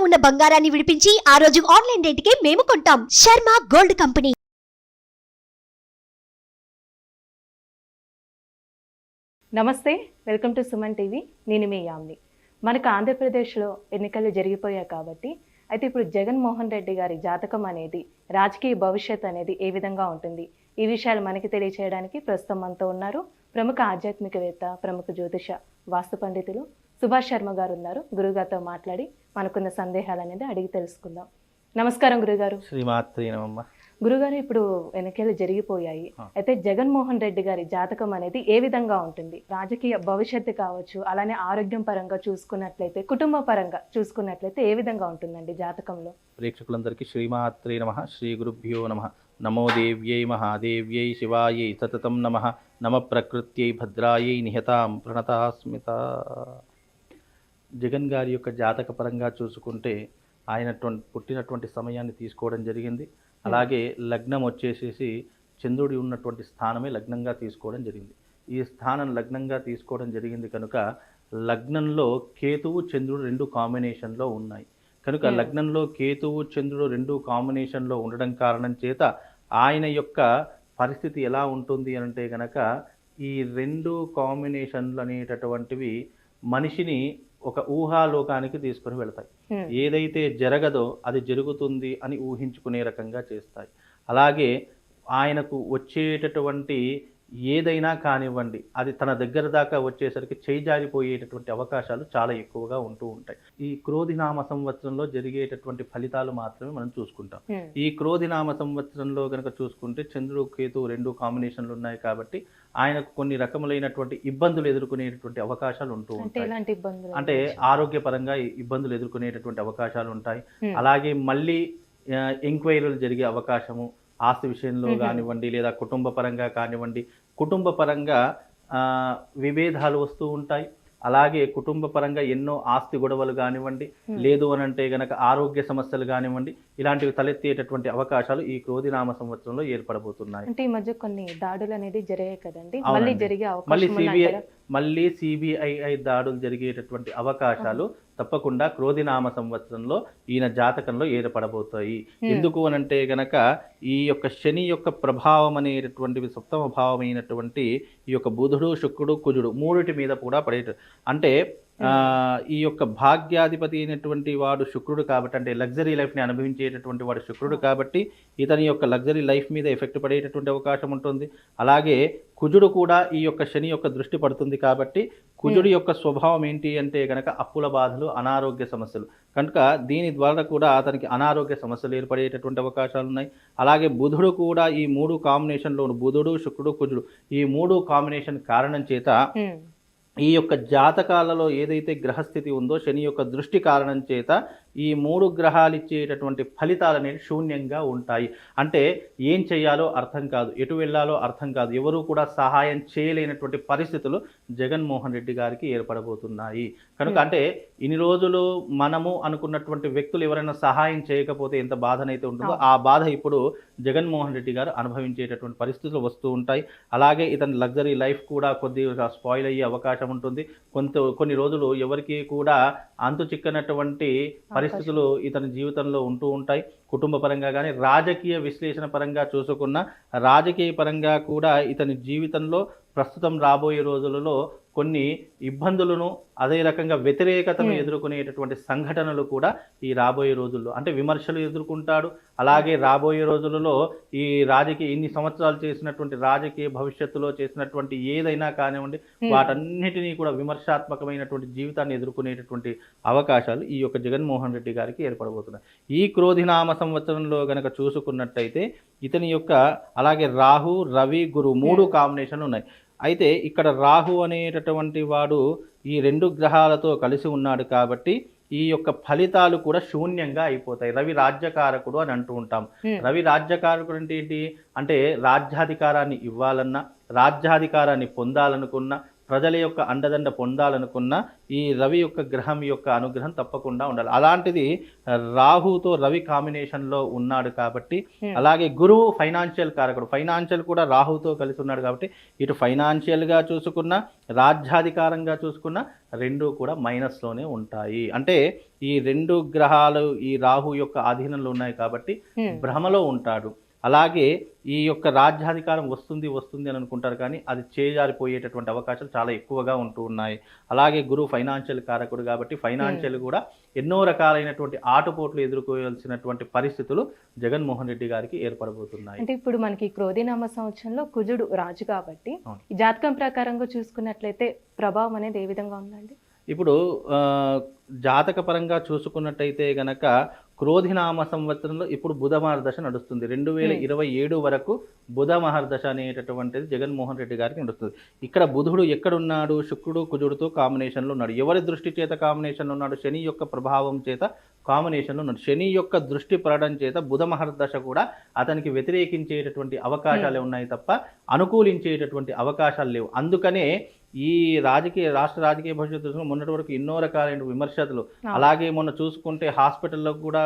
ఉన్న బంగారాన్ని విడిపించి ఆ రోజు ఆన్లైన్ రేటుకే మేము కొంటాం. Sharma gold company. నమస్తే, వెల్కమ్ టు సుమన్ టీవీ. నేను మీ యామ్ని. మనకు ఆంధ్రప్రదేశ్లో ఎన్నికలు జరిగిపోయాయి కాబట్టి అయితే ఇప్పుడు జగన్మోహన్ రెడ్డి గారి జాతకం అనేది, రాజకీయ భవిష్యత్ అనేది ఏ విధంగా ఉంటుంది, ఈ విషయాలు మనకి తెలియచేయడానికి ప్రస్తుతం మనతో ఉన్నారు ప్రముఖ ఆధ్యాత్మికవేత్త, ప్రముఖ జ్యోతిష వాస్తు పండితులు సుభాష్ శర్మ గారు ఉన్నారు. గురుగారితో మాట్లాడి మనకున్న సందేహాలు అనేది అడిగి తెలుసుకుందాం. నమస్కారం గురుగారు. శ్రీమాత్రి నమః. గురుగారు, ఇప్పుడు ఎన్నికలు జరిగిపోయాయి, అయితే జగన్మోహన్ రెడ్డి గారి జాతకం అనేది ఏ విధంగా ఉంటుంది? రాజకీయ భవిష్యత్తు కావచ్చు, అలానే ఆరోగ్యం పరంగా చూసుకున్నట్లయితే, కుటుంబ పరంగా చూసుకున్నట్లయితే ఏ విధంగా ఉంటుందండి జాతకంలో? ప్రేక్షకులందరికీ శ్రీమాత్రి నమః. శ్రీ గురుభ్యో నమః. నమో దేవ్యై మహాదేవ్యై శివాయై సతతం నమః. నమ ప్రకృత్యై భద్రాయై నిహతాం ప్రణతాస్మిత. జగన్ గారి యొక్క జాతక పరంగా చూసుకుంటే ఆయన పుట్టినటువంటి సమయాన్ని తీసుకోవడం జరిగింది. అలాగే లగ్నం వచ్చేసేసి చంద్రుడి ఉన్నటువంటి స్థానమే లగ్నంగా తీసుకోవడం జరిగింది. ఈ స్థానం లగ్నంగా తీసుకోవడం జరిగింది కనుక లగ్నంలో కేతువు చంద్రుడు రెండు కాంబినేషన్లో ఉన్నాయి కనుక లగ్నంలో కేతువు చంద్రుడు రెండు కాంబినేషన్లో ఉండడం కారణం చేత ఆయన యొక్క పరిస్థితి ఎలా ఉంటుంది అంటే కనుక ఈ రెండు కాంబినేషన్లు అనేటటువంటివి మనిషిని ఒక ఊహాలోకానికి తీసుకుని వెళతాయి. ఏదైతే జరగదో అది జరుగుతుంది అని ఊహించుకునే రకంగా చేస్తాయి. అలాగే ఆయనకు వచ్చేటటువంటి ఏదైనా కానివ్వండి, అది తన దగ్గర దాకా వచ్చేసరికి చేజారిపోయేటటువంటి అవకాశాలు చాలా ఎక్కువగా ఉంటూ ఉంటాయి. ఈ క్రోధినామ సంవత్సరంలో జరిగేటటువంటి ఫలితాలు మాత్రమే మనం చూసుకుంటాం. ఈ క్రోధినామ సంవత్సరంలో కనుక చూసుకుంటే చంద్రుడు కేతు రెండు కాంబినేషన్లు ఉన్నాయి కాబట్టి ఆయనకు కొన్ని రకములైనటువంటి ఇబ్బందులు ఎదుర్కొనేటటువంటి అవకాశాలు ఉంటూ ఉంటాయి. అంటే ఆరోగ్యపరంగా ఇబ్బందులు ఎదుర్కొనేటటువంటి అవకాశాలు ఉంటాయి. అలాగే మళ్ళీ ఎంక్వైరీలు జరిగే అవకాశము, ఆస్తి విషయంలో కానివ్వండి, లేదా కుటుంబ పరంగా కానివ్వండి, కుటుంబ పరంగా విభేదాలు వస్తూ ఉంటాయి. అలాగే కుటుంబ పరంగా ఎన్నో ఆస్తి గొడవలు కానివ్వండి, లేదు అని అంటే గనక ఆరోగ్య సమస్యలు కానివ్వండి, ఇలాంటివి తలెత్తేటటువంటి అవకాశాలు ఈ క్రోధినామ సంవత్సరంలో ఏర్పడబోతున్నాయి. అంటే ఈ మధ్య కొన్ని దాడులు అనేది జరిగాయి కదండి, మళ్ళీ సిబిఐ దాడులు జరిగేటటువంటి అవకాశాలు తప్పకుండా క్రోధినామ సంవత్సరంలో ఈయన జాతకంలో ఏర్పడబోతాయి. ఎందుకు అనంటే గనక ఈ యొక్క శని యొక్క ప్రభావం అనేటటువంటివి సప్తమ భావమైనటువంటి ఈ యొక్క బుధుడు, శుక్రుడు, కుజుడు మూడిటి మీద కూడా పడేట, అంటే ఈ యొక్క భాగ్యాధిపతి అయినటువంటి వాడు శుక్రుడు కాబట్టి, అంటే లగ్జరీ లైఫ్ని అనుభవించేటటువంటి వాడు శుక్రుడు కాబట్టి ఇతని యొక్క లగ్జరీ లైఫ్ మీద ఎఫెక్ట్ పడేటటువంటి అవకాశం ఉంటుంది. అలాగే కుజుడు కూడా ఈ యొక్క శని యొక్క దృష్టి పడుతుంది కాబట్టి కుజుడు యొక్క స్వభావం ఏంటి అంటే కనుక అప్పుల బాధలు, అనారోగ్య సమస్యలు కనుక దీని ద్వారా కూడా అతనికి అనారోగ్య సమస్యలు ఏర్పడేటటువంటి అవకాశాలు ఉన్నాయి. అలాగే బుధుడు కూడా ఈ మూడు కాంబినేషన్లో బుధుడు, శుక్రుడు, కుజుడు ఈ మూడు కాంబినేషన్ కారణం చేత ఈ యొక్క జాతకాలలో ఏదైతే గ్రహస్థితి ఉందో శని యొక్క దృష్టి కారణం చేత ఈ మూడు గ్రహాలు ఇచ్చేటటువంటి ఫలితాలు అనేవి శూన్యంగా ఉంటాయి. అంటే ఏం చేయాలో అర్థం కాదు, ఎటు వెళ్ళాలో అర్థం కాదు, ఎవరు కూడా సహాయం చేయలేనటువంటి పరిస్థితులు జగన్మోహన్ రెడ్డి గారికి ఏర్పడబోతున్నాయి. కనుక అంటే ఇన్ని రోజులు మనము అనుకున్నటువంటి వ్యక్తులు ఎవరైనా సహాయం చేయకపోతే ఎంత బాధనైతే ఉంటుందో ఆ బాధ ఇప్పుడు జగన్మోహన్ రెడ్డి గారు అనుభవించేటటువంటి పరిస్థితులు వస్తూ ఉంటాయి. అలాగే ఇతని లగ్జరీ లైఫ్ కూడా కొద్దిగా స్పాయిల్ అయ్యే అవకాశం ఉంటుంది. కొన్ని రోజులు ఎవరికి కూడా అంతు చిక్కనటువంటి పరిస్థితులు ఇతని జీవితంలో ఉంటూ ఉంటాయి. కుటుంబ పరంగా కానీ, రాజకీయ విశ్లేషణ పరంగా చూసుకున్న రాజకీయ పరంగా కూడా ఇతని జీవితంలో ప్రస్తుతం రాబోయే రోజులలో కొన్ని ఇబ్బందులను, అదే రకంగా వ్యతిరేకతను ఎదుర్కొనేటటువంటి సంఘటనలు కూడా ఈ రాబోయే రోజుల్లో, అంటే విమర్శలు ఎదుర్కొంటాడు. అలాగే రాబోయే రోజులలో ఈ రాజకీయ ఇన్ని సంవత్సరాలు చేసినటువంటి రాజకీయ భవిష్యత్తులో చేసినటువంటి ఏదైనా కానివ్వండి వాటన్నిటినీ కూడా విమర్శాత్మకమైనటువంటి జీవితాన్ని ఎదుర్కొనేటటువంటి అవకాశాలు ఈ యొక్క జగన్మోహన్ రెడ్డి గారికి ఏర్పడబోతున్నాయి. ఈ క్రోధినామ సంవత్సరంలో గనక చూసుకున్నట్టయితే ఇతని యొక్క అలాగే రాహు, రవి, గురు మూడు కాంబినేషన్లు ఉన్నాయి. అయితే ఇక్కడ రాహు అనేటటువంటి వాడు ఈ రెండు గ్రహాలతో కలిసి ఉన్నాడు కాబట్టి ఈ యొక్క ఫలితాలు కూడా శూన్యంగా అయిపోతాయి. రవి రాజ్యకారకుడు అని అంటూ ఉంటాం. రవి రాజ్యకారకుడు అంటే ఏంటి అంటే రాజ్యాధికారాన్ని ఇవ్వాలన్నా, రాజ్యాధికారాన్ని పొందాలనుకున్నా, ప్రజల యొక్క అండదండ పొందాలనుకున్న ఈ రవి యొక్క గ్రహం యొక్క అనుగ్రహం తప్పకుండా ఉండాలి. అలాంటిది రాహుతో రవి కాంబినేషన్లో ఉన్నాడు కాబట్టి, అలాగే గురువు ఫైనాన్షియల్ కారకుడు, ఫైనాన్షియల్ కూడా రాహుతో కలిసి ఉన్నాడు కాబట్టి ఇటు ఫైనాన్షియల్గా చూసుకున్నా రాజ్యాధికారంగా చూసుకున్నా రెండు కూడా మైనస్లోనే ఉంటాయి. అంటే ఈ రెండు గ్రహాలు ఈ రాహు యొక్క ఆధీనంలో ఉన్నాయి కాబట్టి భ్రమలో ఉంటాడు. అలాగే ఈ యొక్క రాజ్యాధికారం వస్తుంది అని అనుకుంటారు, కానీ అది చేజారిపోయేటటువంటి అవకాశాలు చాలా ఎక్కువగా ఉంటూ ఉన్నాయి. అలాగే గురువు ఫైనాన్షియల్ కారకుడు కాబట్టి ఫైనాన్షియల్ కూడా ఎన్నో రకాలైనటువంటి ఆటుపోట్లు ఎదుర్కోవాల్సినటువంటి పరిస్థితులు జగన్మోహన్ రెడ్డి గారికి ఏర్పడబోతున్నాయి. అంటే ఇప్పుడు మనకి క్రోధినామ సంవత్సరంలో కుజుడు రాజు కాబట్టి ఈ జాతకం ప్రకారంగా చూసుకున్నట్లయితే ప్రభావం అనేది ఏ విధంగా ఉందండి? ఇప్పుడు జాతక పరంగా చూసుకున్నట్టయితే గనక క్రోధినామ సంవత్సరంలో ఇప్పుడు బుధ మహర్దశ నడుస్తుంది. 2027 వరకు బుధ మహర్దశ అనేటటువంటిది జగన్మోహన్ రెడ్డి గారికి నడుస్తుంది. ఇక్కడ బుధుడు ఎక్కడున్నాడు? శుక్రుడు కుజుడుతో కాంబినేషన్లో ఉన్నాడు. ఎవరి దృష్టి చేత కాంబినేషన్లో ఉన్నాడు? శని యొక్క ప్రభావం చేత కాంబినేషన్లో ఉన్నాడు. శని యొక్క దృష్టి పడడం చేత బుధ మహర్దశ కూడా అతనికి వ్యతిరేకించేటటువంటి అవకాశాలే ఉన్నాయి తప్ప అనుకూలించేటటువంటి అవకాశాలు లేవు. అందుకనే ఈ రాష్ట్ర రాజకీయ భవిష్యత్తు మొన్నటి వరకు ఎన్నో రకాలైన విమర్శలు, అలాగే మొన్న చూసుకుంటే హాస్పిటల్లో కూడా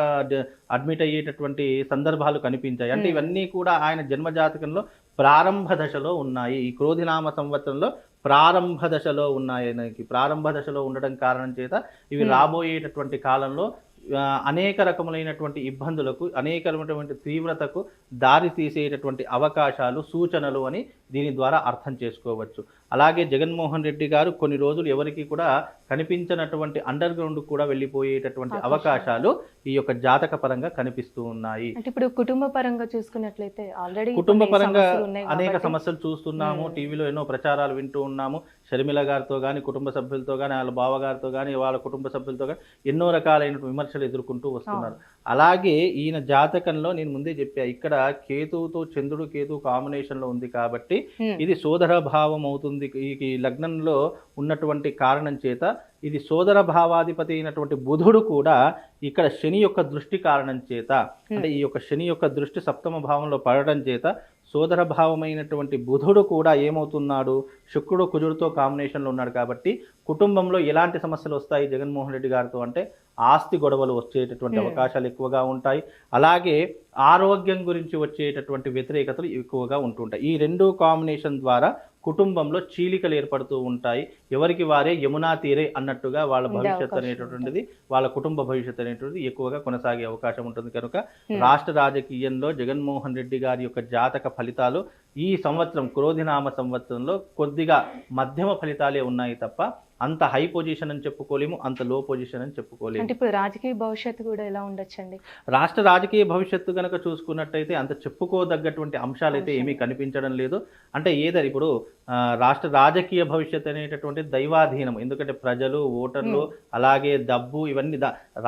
అడ్మిట్ అయ్యేటటువంటి సందర్భాలు కనిపించాయి. అంటే ఇవన్నీ కూడా ఆయన జన్మజాతకంలో ప్రారంభ దశలో ఉన్నాయి. ఈ క్రోధినామ సంవత్సరంలో ప్రారంభ దశలో ఉన్నాయి. ప్రారంభ దశలో ఉండడం కారణం చేత ఇవి రాబోయేటటువంటి కాలంలో అనేక రకములైనటువంటి ఇబ్బందులకు, అనేక రకమైనటువంటి తీవ్రతకు దారి తీసేటటువంటి అవకాశాలు, సూచనలు అని దీని ద్వారా అర్థం చేసుకోవచ్చు. అలాగే జగన్మోహన్ రెడ్డి గారు కొన్ని రోజులు ఎవరికి కూడా కనిపించినటువంటి అండర్ గ్రౌండ్ కూడా వెళ్ళిపోయేటటువంటి అవకాశాలు ఈ యొక్క జాతక పరంగా కనిపిస్తూ ఉన్నాయి. అంటే ఇప్పుడు కుటుంబ పరంగా చూసుకున్నట్లయితే ఆల్రెడీ కుటుంబ పరంగా అనేక సమస్యలు చూస్తున్నాము, టీవీలో ఎన్నో ప్రచారాలు వింటూ ఉన్నాము. షర్మిల గారితో కానీ, కుటుంబ సభ్యులతో కానీ, వాళ్ళ బావగారితో కానీ, వాళ్ళ కుటుంబ సభ్యులతో కానీ ఎన్నో రకాలైన విమర్శలు ఎదుర్కొంటూ వస్తున్నారు. అలాగే ఈయన జాతకంలో నేను ముందే చెప్పా, ఇక్కడ కేతువుతో చంద్రుడు కేతు కాంబినేషన్లో ఉంది కాబట్టి ఇది సోదర భావం అవుతుంది. ఈ లగ్నంలో ఉన్నటువంటి కారణం చేత ఇది సోదర భావాధిపతి అయినటువంటి బుధుడు కూడా ఇక్కడ శని యొక్క దృష్టి కారణం చేత, అంటే ఈ యొక్క శని యొక్క దృష్టి సప్తమ భావంలో పడడం చేత సోదర భావమైనటువంటి బుధుడు కూడా ఏమవుతున్నాడు? శుక్రుడు కుజుడితో కాంబినేషన్లో ఉన్నాడు కాబట్టి కుటుంబంలో ఎలాంటి సమస్యలు వస్తాయి జగన్మోహన్ రెడ్డి గారితో అంటే ఆస్తి గొడవలు వచ్చేటటువంటి అవకాశాలు ఎక్కువగా ఉంటాయి. అలాగే ఆరోగ్యం గురించి వచ్చేటటువంటి వ్యతిరేకతలు ఎక్కువగా ఉంటుంటాయి. ఈ రెండు కాంబినేషన్ ద్వారా కుటుంబంలో చీలికలు ఏర్పడుతూ ఉంటాయి. ఎవరికి వారే యమునా తీరే అన్నట్టుగా వాళ్ళ భవిష్యత్తు అనేటటువంటిది, వాళ్ళ కుటుంబ భవిష్యత్తు అనేటువంటిది ఎక్కువగా కొనసాగే అవకాశం ఉంటుంది. కనుక రాష్ట్ర రాజకీయంలో జగన్మోహన్ రెడ్డి గారి యొక్క జాతక ఫలితాలు ఈ సంవత్సరం క్రోధినామ సంవత్సరంలో కొద్దిగా మధ్యమ ఫలితాలే ఉన్నాయి తప్ప అంత హై పొజిషన్ అని చెప్పుకోలేము, అంత లో పొజిషన్ అని చెప్పుకోలేము. అంటే ఇప్పుడు రాజకీయ భవిష్యత్తు కూడా ఎలా ఉండొచ్చండి? రాష్ట్ర రాజకీయ భవిష్యత్తు కనుక చూసుకున్నట్టయితే అంత చెప్పుకోదగ్గటువంటి అంశాలు అయితే ఏమీ కనిపించడం లేదు. అంటే ఏదైనా ఇప్పుడు రాష్ట్ర రాజకీయ భవిష్యత్తు అనేటటువంటి దైవాధీనం. ఎందుకంటే ప్రజలు, ఓటర్లు, అలాగే డబ్బు ఇవన్నీ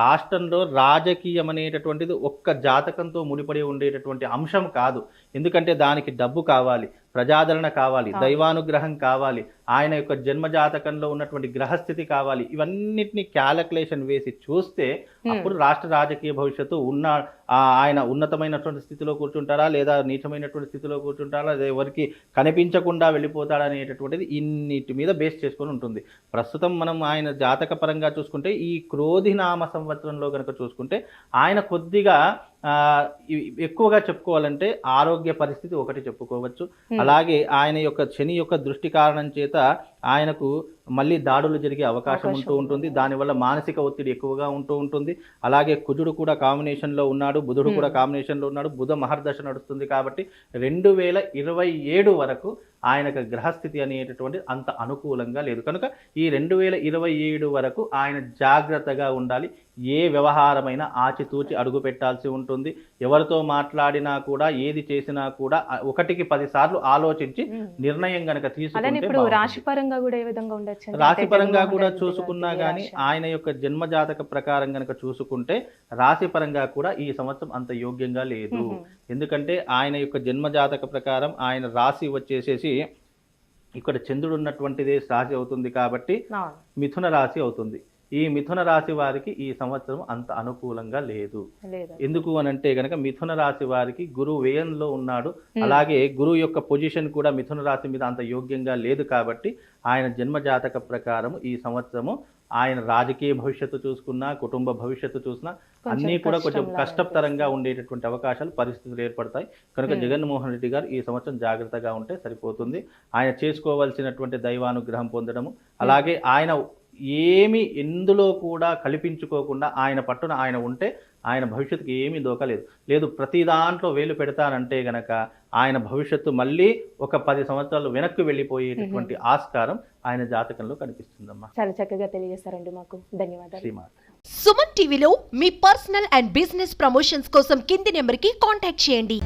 రాష్ట్రంలో రాజకీయం అనేటటువంటిది ఒక్క జాతకంతో ముడిపడి ఉండేటటువంటి అంశం కాదు. ఎందుకంటే దానికి డబ్బు కావాలి, ప్రజాదరణ కావాలి, దైవానుగ్రహం కావాలి, ఆయన యొక్క జన్మజాతకంలో ఉన్నటువంటి గ్రహస్థితి కావాలి. ఇవన్నిటిని క్యాలిక్యులేషన్ వేసి చూస్తే అప్పుడు రాష్ట్ర రాజకీయ భవిష్యత్తు ఆయన ఉన్నతమైనటువంటి స్థితిలో కూర్చుంటారా, లేదా నీచమైనటువంటి స్థితిలో కూర్చుంటారా, లేదా ఎవరికి కనిపించకుండా వెళ్ళిపోతాడా అనేటటువంటిది ఇన్నిటి మీద బేస్ చేసుకొని ఉంటుంది. ప్రస్తుతం మనం ఆయన జాతక పరంగా చూసుకుంటే ఈ క్రోధినామ సంవత్సరంలో కనుక చూసుకుంటే ఆయన కొద్దిగా ఎక్కువగా చెప్పుకోవాలంటే ఆరోగ్య పరిస్థితి ఒకటి చెప్పుకోవచ్చు. అలాగే ఆయన యొక్క శని యొక్క దృష్టి కారణం చేత ఆయనకు మళ్ళీ దాడులు జరిగే అవకాశం ఉంటూ ఉంటుంది. దానివల్ల మానసిక ఒత్తిడి ఎక్కువగా ఉంటూ ఉంటుంది. అలాగే కుజుడు కూడా కాంబినేషన్లో ఉన్నాడు, బుధుడు కూడా కాంబినేషన్లో ఉన్నాడు. బుధ మహర్దశ నడుస్తుంది కాబట్టి 2027 వరకు ఆయనకు గ్రహస్థితి అనేటటువంటి అంత అనుకూలంగా లేదు. కనుక ఈ 2027 వరకు ఆయన జాగ్రత్తగా ఉండాలి. ఏ వ్యవహారమైనా ఆచితూచి అడుగు పెట్టాల్సి ఉంటుంది. ఎవరితో మాట్లాడినా కూడా, ఏది చేసినా కూడా 1కి 10 సార్లు ఆలోచించి నిర్ణయం గనక తీసుకుంటే రాశిపరంగా కూడా ఏ విధంగా ఉండొచ్చు? రాశిపరంగా కూడా చూసుకున్నా కానీ ఆయన యొక్క జన్మజాతక ప్రకారం గనక చూసుకుంటే రాశిపరంగా కూడా ఈ సంవత్సరం అంత యోగ్యంగా లేదు. ఎందుకంటే ఆయన యొక్క జన్మజాతక ప్రకారం ఆయన రాశి వచ్చేసేసి ఇక్కడ చంద్రుడు ఉన్నటువంటిదే రాశి అవుతుంది కాబట్టి మిథున రాశి అవుతుంది. ఈ మిథున రాశి వారికి ఈ సంవత్సరం అంత అనుకూలంగా లేదు. లేదా ఎందుకు అని అంటే గనక మిథున రాశి వారికి గురువు వ్యయంలో ఉన్నాడు. అలాగే గురువు యొక్క పొజిషన్ కూడా మిథున రాశి మీద అంత యోగ్యంగా లేదు కాబట్టి ఆయన జన్మ జాతక ప్రకారం ఈ సంవత్సరము ఆయన రాజకీయ భవిష్యత్తు చూసుకున్నా, కుటుంబ భవిష్యత్తు చూసినా అన్నీ కూడా కొంచెం కష్టతరంగా ఉండేటటువంటి అవకాశాలు, పరిస్థితులు ఏర్పడతాయి. కనుక జగన్మోహన్ రెడ్డి గారు ఈ సంవత్సరం జాగ్రత్తగా ఉంటే సరిపోతుంది. ఆయన చేసుకోవాల్సినటువంటి దైవానుగ్రహం పొందడము, అలాగే ఆయన ఏమి ఎందులో కూడా కల్పించుకోకుండా ఆయన పట్టున ఆయన ఉంటే ఆయన భవిష్యత్తుకి ఏమీ దోకలేదు. లేదు ప్రతి దాంట్లో వేలు పెడతానంటే గనక ఆయన భవిష్యత్తు మళ్ళీ ఒక 10 సంవత్సరాలు వెనక్కి వెళ్ళిపోయేటటువంటి ఆస్కారం ఆయన జాతకంలో కనిపిస్తుందమ్మా. చాలా చక్కగా తెలియజేస్తారండి మాకు. ధన్యవాదాలు. శ్రీమాత. సుమన్ టీవీలో మీ పర్సనల్ అండ్ బిజినెస్ ప్రమోషన్స్ కోసం కింది నెంబర్కి కాంటాక్ట్ చేయండి.